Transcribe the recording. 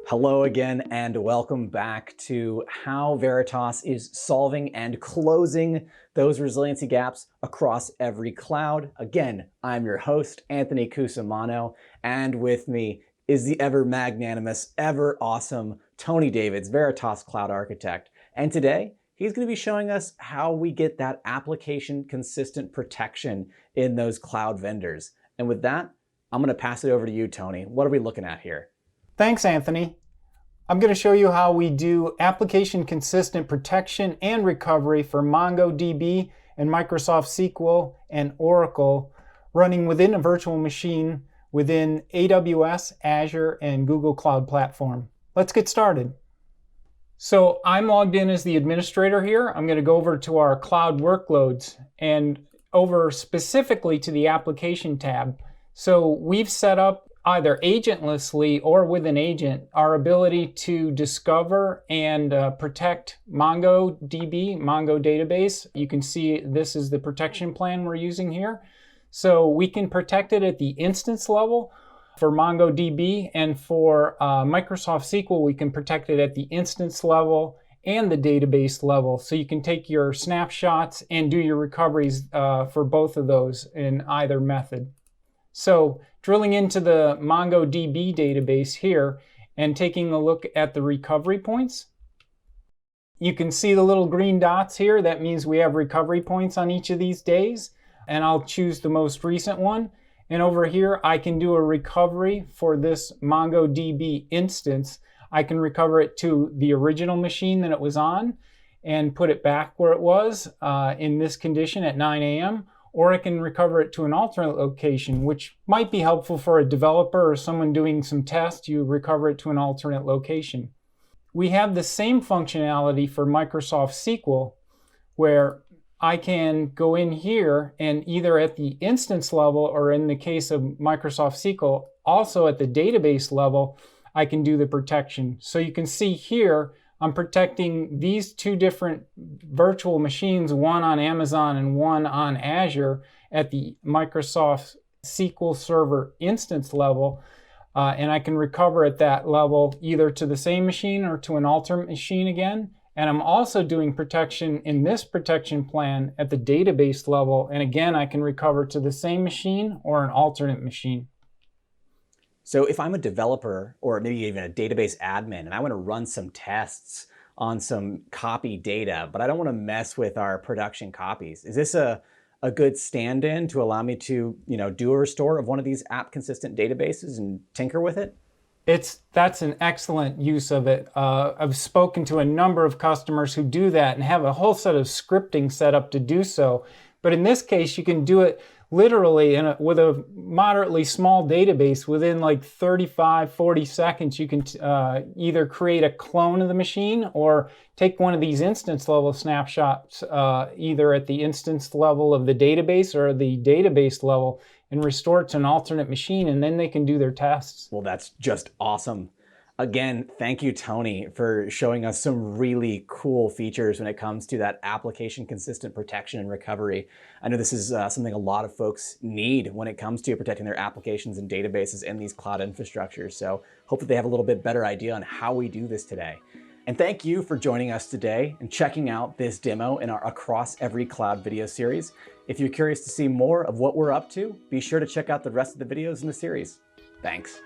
Hello again and welcome back to how Veritas is solving and closing those resiliency gaps across every cloud. Again, I'm your host, Anthony Cusimano, and with me is the ever magnanimous, ever awesome Tony Davids, Veritas Cloud Architect. And today, he's going to be showing us how we get that application consistent protection in those cloud vendors. And with that, I'm going to pass it over to you, Tony. What are we looking at here? Thanks, Anthony. I'm going to show you how we do application consistent protection and recovery for MongoDB and Microsoft SQL and Oracle running within a virtual machine within AWS, Azure, and Google Cloud Platform. Let's get started. So I'm logged in as the administrator here. I'm going to go over to our cloud workloads and over specifically to the application tab. So we've set up either agentlessly or with an agent, our ability to discover and protect MongoDB, Mongo database. You can see this is the protection plan we're using here. So we can protect it at the instance level for MongoDB, and for Microsoft SQL, we can protect it at the instance level and the database level. So you can take your snapshots and do your recoveries for both of those in either method. So drilling into the MongoDB database here and taking a look at the recovery points. You can see the little green dots here. That means we have recovery points on each of these days. And I'll choose the most recent one. And over here, I can do a recovery for this MongoDB instance. I can recover it to the original machine that it was on and put it back where it was in this condition at 9 a.m. Or I can recover it to an alternate location, which might be helpful for a developer or someone doing some tests. You recover it to an alternate location. We have the same functionality for Microsoft SQL, where I can go in here and either at the instance level, or in the case of Microsoft SQL, also at the database level, I can do the protection. So you can see here, I'm protecting these two different virtual machines, one on Amazon and one on Azure at the Microsoft SQL Server instance level. And I can recover at that level either to the same machine or to an alternate machine again. And I'm also doing protection in this protection plan at the database level. And again, I can recover to the same machine or an alternate machine. So if I'm a developer or maybe even a database admin and I want to run some tests on some copy data, but I don't want to mess with our production copies, is this a good stand-in to allow me to do a restore of one of these app consistent databases and tinker with it? That's an excellent use of it. I've spoken to a number of customers who do that and have a whole set of scripting set up to do so. But in this case, you can do it literally with a moderately small database. Within like 35, 40 seconds, you can either create a clone of the machine or take one of these instance level snapshots, either at the instance level of the database or the database level, and restore it to an alternate machine, and then they can do their tests. Well, that's just awesome. Again, thank you, Tony, for showing us some really cool features when it comes to that application consistent protection and recovery. I know this is something a lot of folks need when it comes to protecting their applications and databases in these cloud infrastructures. So hopefully they have a little bit better idea on how we do this today. And thank you for joining us today and checking out this demo in our Across Every Cloud video series. If you're curious to see more of what we're up to, be sure to check out the rest of the videos in the series. Thanks.